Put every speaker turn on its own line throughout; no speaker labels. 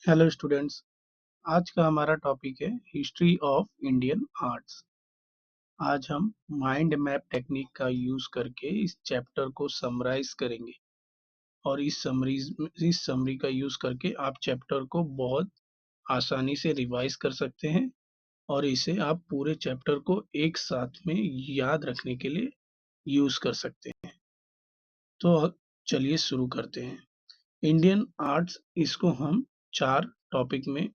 Hello students. आज का हमारा टॉपिक है हिस्ट्री ऑफ इंडियन आर्ट्स। आज हम माइंड मैप टेक्निक का यूज करके इस चैप्टर को समराइज करेंगे और इस समरी का यूज करके आप चैप्टर को बहुत आसानी से रिवाइज कर सकते हैं और इसे आप पूरे चैप्टर को एक साथ में याद रखने के लिए यूज कर सकते हैं। तो अब चलिए शुरू करते हैं। इंडियन आर्ट्स इसको हम 4 टॉपिक में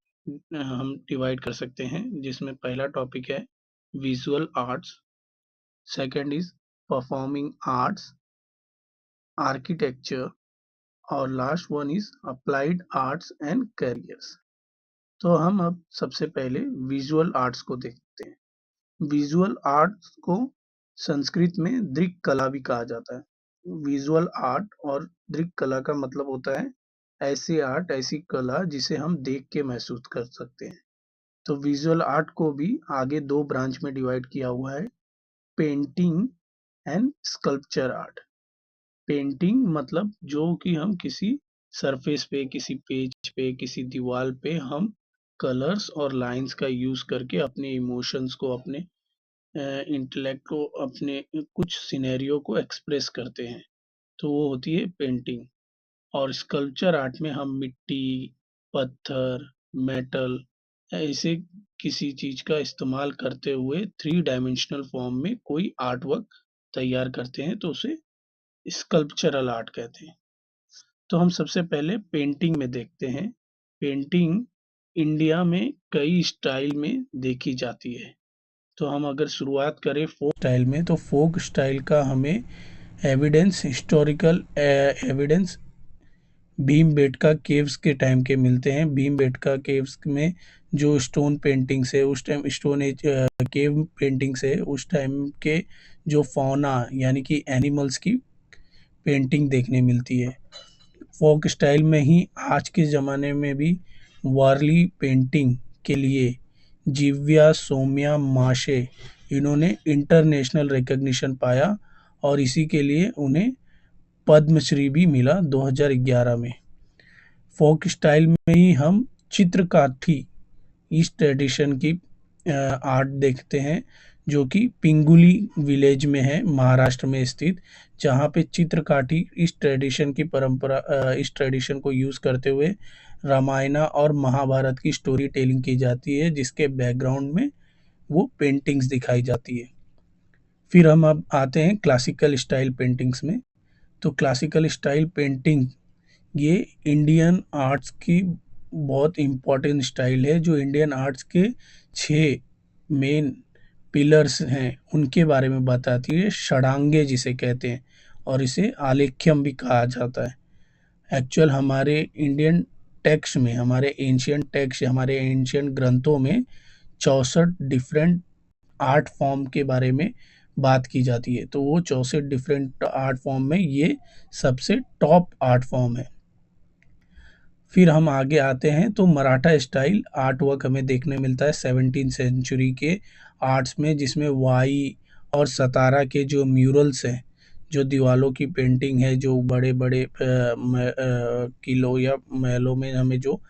हम डिवाइड कर सकते हैं, जिसमें पहला टॉपिक है visual arts, second is performing arts, architecture और last one is applied arts and careers. तो हम अब सबसे पहले विजुअल आर्ट्स को देखते हैं। विजुअल आर्ट्स को संस्कृत में दृक कला भी कहा जाता है। विजुअल आर्ट और दृक कला का मतलब होता है ऐसी आर्ट, ऐसी कला जिसे हम देख के महसूस कर सकते हैं। तो विजुअल आर्ट को भी आगे 2 ब्रांच में डिवाइड किया हुआ है, painting and sculpture art. Painting मतलब जो कि हम किसी सरफेस पे, किसी पेज पे, किसी दीवार पे हम कलर्स और लाइंस का यूज करके अपने इमोशंस को, अपने इंटेलेक्ट को, अपने कुछ सिनेरियो को एक्सप्रेस करते हैं, तो वो होती है पेंटिंग। और स्कल्पचर आर्ट में हम मिट्टी, पत्थर, मेटल ऐसे किसी चीज का इस्तेमाल करते हुए 3 डायमेंशनल फॉर्म में कोई आर्ट वर्क तैयार करते हैं, तो उसे स्कल्पचरल आर्ट कहते हैं। तो हम सबसे पहले पेंटिंग में देखते हैं। पेंटिंग इंडिया में कई स्टाइल में देखी जाती है। तो हम अगर शुरुआत करें फोक स्टाइल में, तो फोक स्टाइल का हमें हिस्टोरिकल एविडेंस भीमबेटका केव्स के टाइम के मिलते हैं। भीमबेटका केव्स में जो स्टोन पेंटिंग्स है, उस time stone age cave paintings है, उस टाइम के जो फौना यानी कि एनिमल्स की पेंटिंग देखने मिलती है। फोक स्टाइल में ही आज के ज़माने में भी वारली पेंटिंग के लिए जिव्या सौम्या माशे, इन्होंने इंटरनेशनल रिकग्निशन पाया और इसी के लिए उन्हें पद्मश्री भी मिला 2011 में। फोक स्टाइल में ही हम चित्रकाठी इस ट्रेडिशन की आर्ट देखते हैं, जो कि पिंगुली विलेज में है, महाराष्ट्र में स्थित, जहाँ पे चित्रकाठी इस ट्रेडिशन को यूज करते हुए रामायणा और महाभारत की स्टोरी टेलिंग की जाती है, जिसके बैकग्राउंड में वो पेंटिंग्स दिखाई जाती है। फिर हम अब आते हैं क्लासिकल स्टाइल पेंटिंग्स में। तो क्लासिकल स्टाइल पेंटिंग ये इंडियन आर्ट्स की बहुत इम्पोर्टेंट स्टाइल है, जो इंडियन आर्ट्स के 6 मेन पिलर्स हैं उनके बारे में बताती है। षडांगे जिसे कहते हैं, और इसे आलेख्यम भी कहा जाता है। एक्चुअल हमारे इंडियन टेक्स्ट में, हमारे एंशियंट ग्रंथों में 64 डिफरेंट आर्ट फॉर्म के बारे में बात की जाती है। तो वो 64 डिफरेंट आर्ट फॉर्म में ये सबसे टॉप आर्ट फॉर्म है। फिर हम आगे आते हैं तो मराठा स्टाइल आर्ट वर्क हमें देखने मिलता है 17वीं सेंचुरी के आर्ट्स में, जिसमें वाई और सतारा के जो म्यूरल्स हैं, जो दीवालों की पेंटिंग है, जो बड़े बड़े किलों या महलों में हमें जो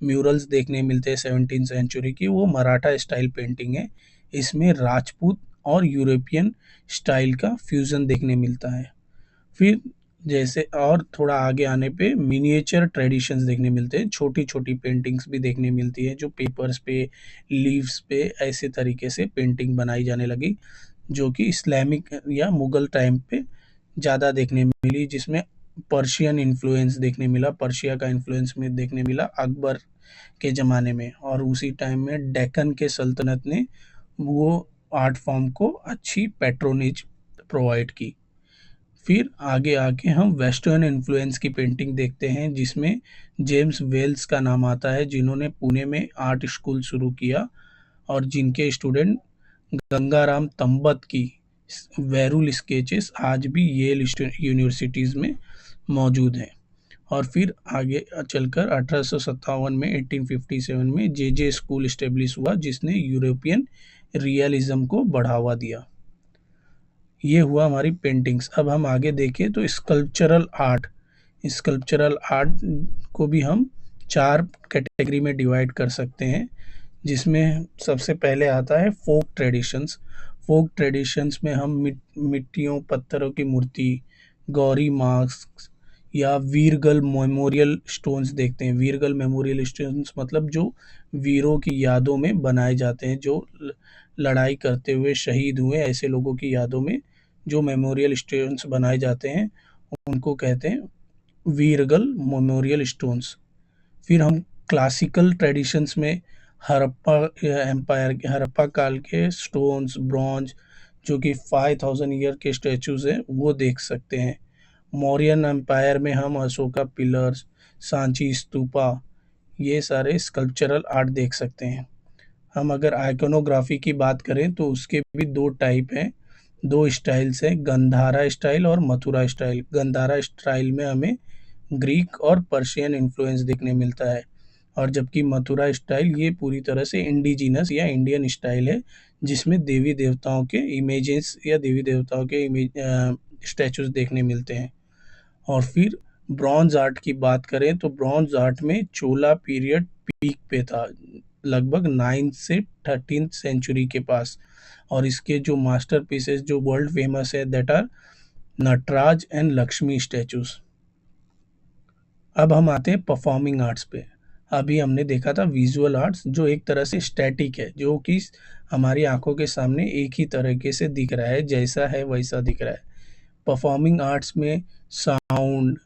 म्यूरल्स देखने मिलते हैं 17वीं सेंचुरी की, वो मराठा स्टाइल पेंटिंग है। इसमें राजपूत और यूरोपियन स्टाइल का फ्यूजन देखने मिलता है। फिर जैसे और थोड़ा आगे आने पे मिनिएचर ट्रेडिशंस देखने मिलते हैं, छोटी छोटी पेंटिंग्स भी देखने मिलती है, जो पेपर्स पे, लीव्स पे ऐसे तरीके से पेंटिंग बनाई जाने लगी, जो कि इस्लामिक या मुगल टाइम पे ज़्यादा देखने मिली, जिसमें पर्शियन इन्फ्लुएंस देखने मिला, पर्शिया का इन्फ्लुएंस में देखने मिला अकबर के ज़माने में। और उसी टाइम में डेक्कन के सल्तनत ने वो आर्ट फॉर्म को अच्छी पैट्रोनेज प्रोवाइड की। फिर आगे आके हम वेस्टर्न इन्फ्लुएंस की पेंटिंग देखते हैं, जिसमें जेम्स वेल्स का नाम आता है, जिन्होंने पुणे में आर्ट स्कूल शुरू किया और जिनके स्टूडेंट गंगाराम तंबत की वेरुल स्केचेस आज भी येल यूनिवर्सिटीज़ में मौजूद हैं। और फिर आगे चलकर 1857 में 1857 में जे स्कूल इस्टेब्लिश हुआ, जिसने यूरोपियन रियलिज्म को बढ़ावा दिया। ये हुआ हमारी पेंटिंग्स। अब हम आगे देखें तो स्कल्पचरल आर्ट को भी हम 4 कैटेगरी में डिवाइड कर सकते हैं, जिसमें सबसे पहले आता है फोक ट्रेडिशंस। फोक ट्रेडिशंस में हम मिट्टियों पत्थरों की मूर्ति, गौरी मास्क या वीरगल मेमोरियल स्टोन्स देखते हैं। वीरगल मेमोरियल स्टोन्स मतलब जो वीरों की यादों में बनाए जाते हैं, जो लड़ाई करते हुए शहीद हुए ऐसे लोगों की यादों में जो मेमोरियल स्टोन्स बनाए जाते हैं, उनको कहते हैं वीरगल मेमोरियल स्टोन्स। फिर हम क्लासिकल ट्रेडिशंस में हड़प्पा काल के स्टोन्स, ब्रॉन्ज, जो कि 5000 ईयर के स्टैचूज हैं, वो देख सकते हैं। मौर्यन एम्पायर में हम अशोका पिलर्स, सांची स्तूपा, ये सारे स्कल्पचरल आर्ट देख सकते हैं। हम अगर आइकोनोग्राफी की बात करें तो उसके भी 2 टाइप हैं, 2 स्टाइल्स हैं, गंधारा स्टाइल और मथुरा स्टाइल। गंधारा स्टाइल में हमें ग्रीक और पर्शियन इन्फ्लुएंस देखने मिलता है, और जबकि मथुरा स्टाइल ये पूरी तरह से इंडिजिनस या इंडियन स्टाइल है, जिसमें देवी देवताओं के इमेजेस या देवी देवताओं के स्टैचूज देखने मिलते हैं। और फिर ब्रॉन्ज आर्ट की बात करें तो ब्रॉन्ज आर्ट में चोला पीरियड पीक पे था, लगभग 9 से 13th सेंचुरी के पास, और इसके जो मास्टरपीसेस जो वर्ल्ड फेमस है that are Nataraj and Lakshmi statues. अब हम आते हैं परफॉर्मिंग आर्ट्स पे। अभी हमने देखा था विजुअल आर्ट्स, जो एक तरह से स्टैटिक है, जो कि हमारी आंखों के सामने एक ही तरीके से दिख रहा है, जैसा है वैसा दिख रहा है। परफॉर्मिंग आर्ट्स में साउंड,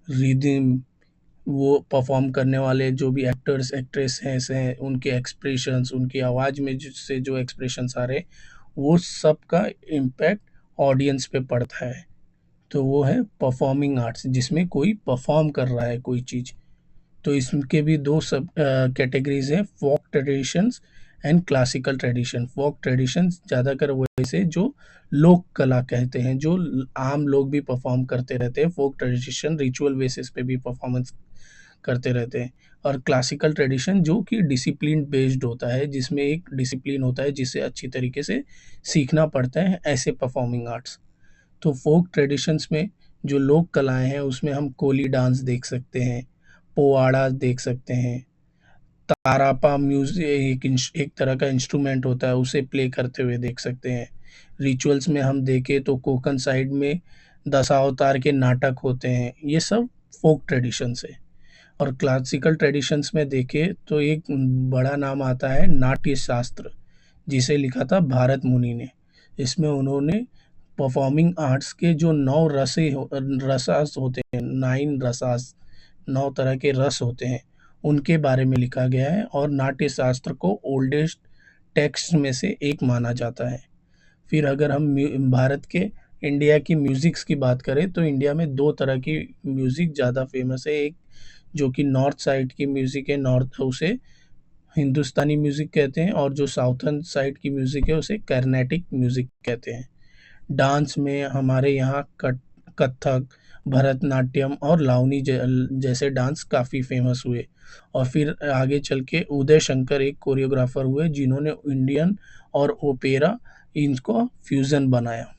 रिदम, वो परफॉर्म करने वाले जो भी एक्टर्स एक्ट्रेस हैं उनके एक्सप्रेशंस, उनकी आवाज़ में से जो एक्सप्रेशंस आ रहे हैं, वो सब का इम्पैक्ट ऑडियंस पे पड़ता है। तो वो है परफॉर्मिंग आर्ट्स, जिसमें कोई परफॉर्म कर रहा है कोई चीज़। तो इसके भी 2 सब कैटेगरीज हैं, folk traditions and classical tradition. Folk traditions ज़्यादातर वैसे जो लोक कला कहते हैं, जो आम लोग भी परफॉर्म करते रहते हैं। फोक ट्रेडिशन रिचुअल बेसिस पे भी परफॉर्मेंस करते रहते हैं। और क्लासिकल ट्रेडिशन जो कि डिसिप्लिन बेस्ड होता है, जिसमें एक डिसिप्लिन होता है जिसे अच्छी तरीके से सीखना पड़ता है, ऐसे परफॉर्मिंग आर्ट्स। तो फोक ट्रेडिशंस में जो लोक कलाएं हैं उसमें हम कोली डांस देख सकते हैं, पोवाड़ा देख सकते हैं, तारापा म्यूजिक एक तरह का इंस्ट्रूमेंट होता है, उसे प्ले करते हुए देख सकते हैं। रिचुअल्स में हम देखें तो कोकन साइड में दशावतार के नाटक होते हैं, ये सब फोक ट्रेडिशंस है। और क्लासिकल ट्रेडिशंस में देखें तो एक बड़ा नाम आता है नाट्य शास्त्र, जिसे लिखा था भारत मुनि ने। इसमें उन्होंने परफॉर्मिंग आर्ट्स के जो 9 रसास होते हैं, 9 रसास, 9 तरह के रस होते हैं, उनके बारे में लिखा गया है, और नाट्य शास्त्र को ओल्डेस्ट टेक्स्ट में से एक माना जाता है। फिर अगर हम भारत के इंडिया की म्यूज़िक्स की बात करें तो इंडिया में 2 तरह की म्यूज़िक ज़्यादा फेमस है। एक जो कि नॉर्थ साइड की म्यूज़िक है, नॉर्थ, उसे हिंदुस्तानी म्यूज़िक कहते हैं, और जो साउथर्न साइड की म्यूज़िक है उसे कर्नाटिक म्यूज़िक कहते हैं। डांस में हमारे यहाँ कथक, भरतनाट्यम और लावनी जैसे डांस काफ़ी फेमस हुए। और फिर आगे चल के उदय शंकर एक कोरियोग्राफर हुए, जिन्होंने इंडियन और ओपेरा इनको फ्यूज़न बनाया।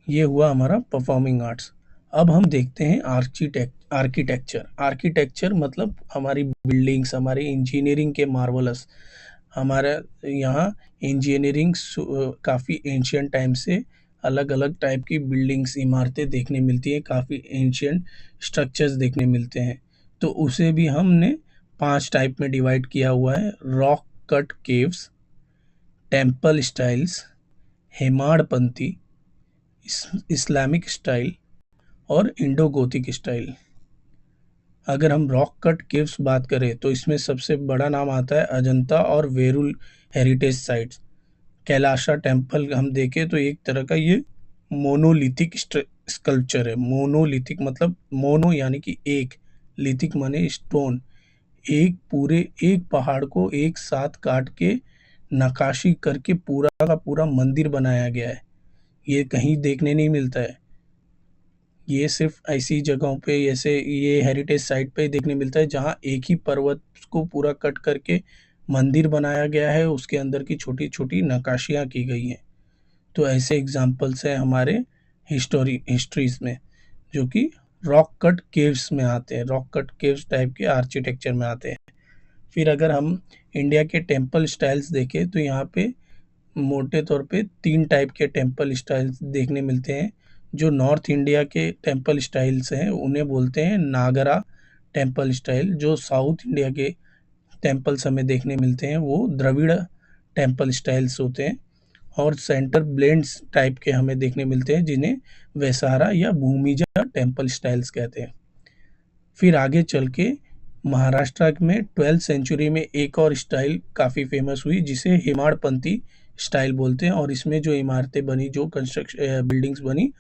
ये हुआ हमारा परफॉर्मिंग आर्ट्स। अब हम देखते हैं आर्किटेक्चर। आर्किटेक्चर मतलब हमारी बिल्डिंग्स, हमारी इंजीनियरिंग के मार्वलस। हमारे यहाँ इंजीनियरिंग काफ़ी एंशियंट टाइम से अलग अलग टाइप की बिल्डिंग्स, इमारतें देखने मिलती हैं, काफ़ी एंशियंट स्ट्रक्चर्स देखने मिलते हैं। तो उसे भी हमने 5 टाइप में डिवाइड किया हुआ है: rock cut caves, temple styles, Hemadpanthi, Islamic style और इंडो गोथिक स्टाइल। अगर हम रॉक कट केव्स बात करें तो इसमें सबसे बड़ा नाम आता है अजंता और Verul heritage sites. Kailasa temple हम देखें तो एक तरह का ये मोनोलिथिक स्कल्पचर है। मोनोलिथिक मतलब मोनो यानी कि एक, लिथिक माने स्टोन। एक पहाड़ को एक साथ काट के नक्काशी करके पूरा का पूरा मंदिर बनाया गया है। ये कहीं देखने नहीं मिलता है। ये सिर्फ ऐसी जगहों पे, जैसे ये हेरिटेज साइट पे देखने मिलता है जहाँ एक ही पर्वत को पूरा कट करके मंदिर बनाया गया है, उसके अंदर की छोटी छोटी नक्काशियाँ की गई हैं। तो ऐसे एग्जाम्पल्स हैं हमारे हिस्ट्रीज में, जो कि रॉक कट केव्स में आते हैं, रॉक कट केव्स टाइप के आर्किटेक्चर में आते हैं। फिर अगर हम इंडिया के टेम्पल स्टाइल्स देखें तो यहाँ पे मोटे तौर पे 3 टाइप के टेम्पल स्टाइल्स देखने मिलते हैं। जो नॉर्थ इंडिया के टेम्पल स्टाइल्स हैं उन्हें बोलते हैं नागरा टेम्पल स्टाइल। जो साउथ इंडिया के टेम्पल्स हमें देखने मिलते हैं वो द्रविड़ टेम्पल स्टाइल्स होते हैं। और सेंटर ब्लेंड्स टाइप के हमें देखने मिलते हैं जिन्हें वैसारा या भूमिजा टेम्पल स्टाइल्स कहते हैं। फिर आगे चल के महाराष्ट्र में 12th सेंचुरी में एक और स्टाइल काफ़ी फेमस हुई जिसे हेमाड़पंथी स्टाइल बोलते हैं। और इसमें जो इमारतें बनी, जो कंस्ट्रक्शन बिल्डिंग्स बनी,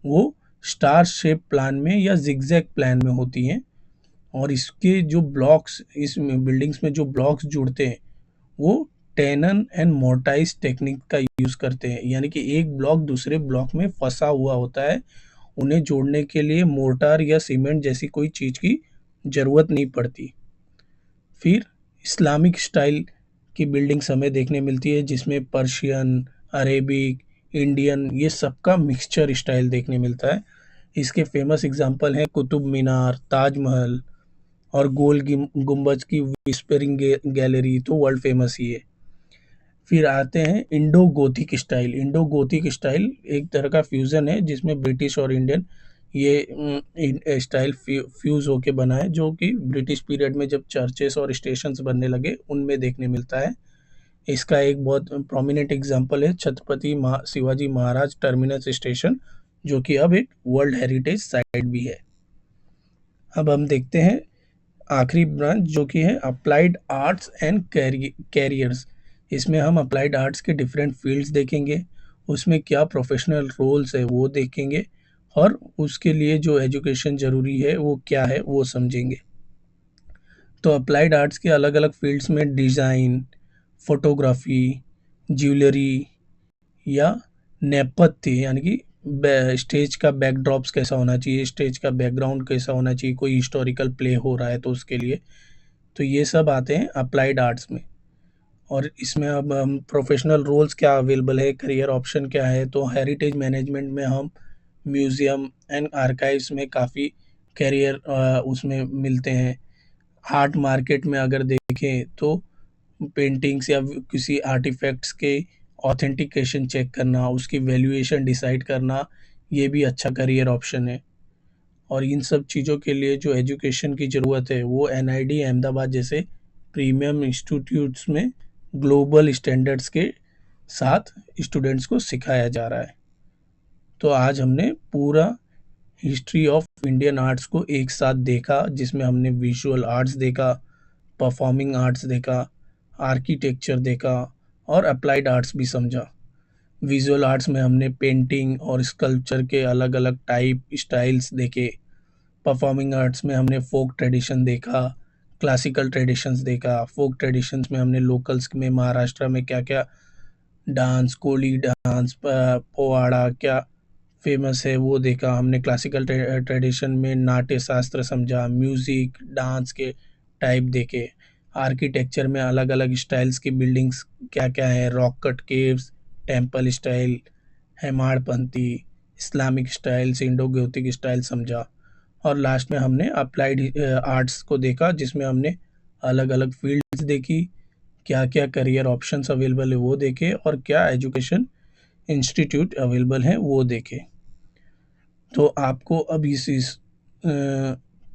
वो स्टार शेप प्लान में या जिगजैग प्लान में होती हैं। और इसके जो ब्लॉक्स, इस बिल्डिंग्स में जो ब्लॉक्स जुड़ते हैं वो टेनन एंड मोर्टाइज टेक्निक का यूज़ करते हैं। यानी कि एक ब्लॉक दूसरे ब्लॉक में फंसा हुआ होता है, उन्हें जोड़ने के लिए मोर्टार या सीमेंट जैसी कोई चीज़ की ज़रूरत नहीं पड़ती। फिर इस्लामिक स्टाइल की बिल्डिंग्स हमें देखने मिलती है जिसमें पर्शियन, अरेबिक, इंडियन, ये सबका मिक्सचर स्टाइल देखने मिलता है। इसके फेमस एग्जांपल हैं कुतुब मीनार, ताजमहल और गोल गुम्बज की विस्परिंग गैलरी तो वर्ल्ड फेमस ही है। फिर आते हैं Indo Gothic style. Indo Gothic style एक तरह का फ्यूज़न है जिसमें ब्रिटिश और इंडियन ये स्टाइल फ्यूज़ होके बना है, जो कि ब्रिटिश पीरियड में जब चर्चेस और स्टेशंस बनने लगे उनमें देखने मिलता है। इसका एक बहुत प्रोमिनेंट एग्जांपल है छत्रपति शिवाजी महाराज टर्मिनस स्टेशन, जो कि अब एक वर्ल्ड हेरिटेज साइट भी है। अब हम देखते हैं आखिरी ब्रांच जो कि है अप्लाइड आर्ट्स एंड कैरियर्स। इसमें हम अप्लाइड आर्ट्स के डिफरेंट फील्ड्स देखेंगे, उसमें क्या प्रोफेशनल रोल्स है वो देखेंगे, और उसके लिए जो एजुकेशन ज़रूरी है वो क्या है वो समझेंगे। तो अप्लाइड आर्ट्स के अलग अलग फील्ड्स में डिज़ाइन, फोटोग्राफी, ज्वेलरी या नेपथ्य यानी कि स्टेज का बैकड्रॉप्स कैसा होना चाहिए, स्टेज का बैकग्राउंड कैसा होना चाहिए, कोई हिस्टोरिकल प्ले हो रहा है तो उसके लिए, तो ये सब आते हैं अप्लाइड आर्ट्स में। और इसमें अब हम प्रोफेशनल रोल्स क्या अवेलेबल है, करियर ऑप्शन क्या है, तो हेरिटेज मैनेजमेंट में हम म्यूज़ियम एंड आर्काइव्स में काफ़ी करियर उसमें मिलते हैं। आर्ट मार्केट में अगर देखें तो पेंटिंग्स या किसी आर्टिफैक्ट्स के ऑथेंटिकेशन चेक करना, उसकी वैल्यूएशन डिसाइड करना, ये भी अच्छा करियर ऑप्शन है। और इन सब चीज़ों के लिए जो एजुकेशन की ज़रूरत है वो एनआईडी अहमदाबाद जैसे प्रीमियम इंस्टीट्यूट्स में ग्लोबल स्टैंडर्ड्स के साथ स्टूडेंट्स को सिखाया जा रहा है। तो आज हमने पूरा हिस्ट्री ऑफ इंडियन आर्ट्स को एक साथ देखा, जिसमें हमने विजुअल आर्ट्स देखा, परफॉर्मिंग आर्ट्स देखा, आर्किटेक्चर देखा और अप्लाइड आर्ट्स भी समझा। विजुअल आर्ट्स में हमने पेंटिंग और स्कल्पचर के अलग अलग टाइप स्टाइल्स देखे। परफॉर्मिंग आर्ट्स में हमने फोक ट्रेडिशन देखा, क्लासिकल ट्रेडिशंस देखा। फोक ट्रेडिशंस में हमने लोकल्स में महाराष्ट्र में क्या क्या डांस, कोली डांस, पोवाड़ा क्या फेमस है वो देखा हमने। क्लासिकल ट्रेडिशन में नाट्य शास्त्र समझा, म्यूज़िक, डांस के टाइप देखे। आर्किटेक्चर में अलग अलग स्टाइल्स की बिल्डिंग्स क्या क्या है, rock cut caves, temple style, Hemadpanthi, Islamic styles, Indo Gothic style समझा। और लास्ट में हमने अप्लाइड आर्ट्स को देखा जिसमें हमने अलग अलग फील्ड्स देखी, क्या क्या करियर ऑप्शंस अवेलेबल है वो देखे, और क्या एजुकेशन इंस्टीट्यूट अवेलेबल हैं वो देखे। तो आपको अब इस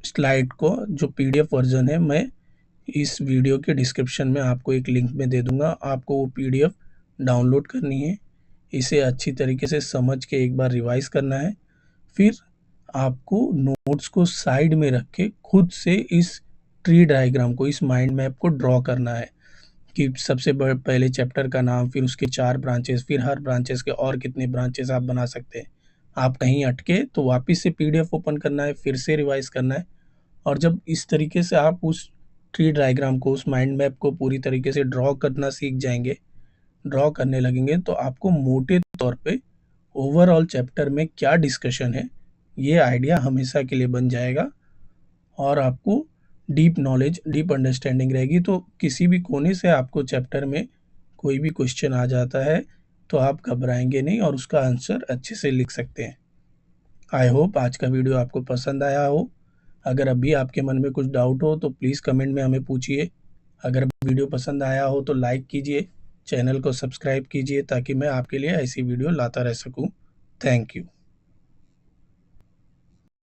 स्लाइड को जो पीडीएफ वर्जन है मैं इस वीडियो के डिस्क्रिप्शन में आपको एक लिंक में दे दूंगा। आपको वो पीडीएफ डाउनलोड करनी है, इसे अच्छी तरीके से समझ के एक बार रिवाइज करना है। फिर आपको नोट्स को साइड में रख के खुद से इस ट्री डायग्राम को, इस माइंड मैप को ड्रॉ करना है कि सबसे पहले चैप्टर का नाम, फिर उसके 4 ब्रांचेस, फिर हर ब्रांचेस के और कितने ब्रांचेस आप बना सकते हैं। आप कहीं अटके तो वापस से पीडीएफ ओपन करना है, फिर से रिवाइज करना है। और जब इस तरीके से आप उस ट्री डायग्राम को, उस माइंड मैप को पूरी तरीके से ड्रॉ करना सीख जाएंगे, ड्रॉ करने लगेंगे, तो आपको मोटे तौर पे ओवरऑल चैप्टर में क्या डिस्कशन है ये आइडिया हमेशा के लिए बन जाएगा। और आपको डीप नॉलेज, डीप अंडरस्टैंडिंग रहेगी। तो किसी भी कोने से आपको चैप्टर में कोई भी क्वेश्चन आ जाता है तो आप घबराएंगे नहीं और उसका आंसर अच्छे से लिख सकते हैं। आई होप आज का वीडियो आपको पसंद आया हो। अगर अभी आपके मन में कुछ डाउट हो तो प्लीज़ कमेंट में हमें पूछिए। अगर वीडियो पसंद आया हो तो लाइक कीजिए, चैनल को सब्सक्राइब कीजिए ताकि मैं आपके लिए ऐसी वीडियो लाता रह सकूं। Thank you.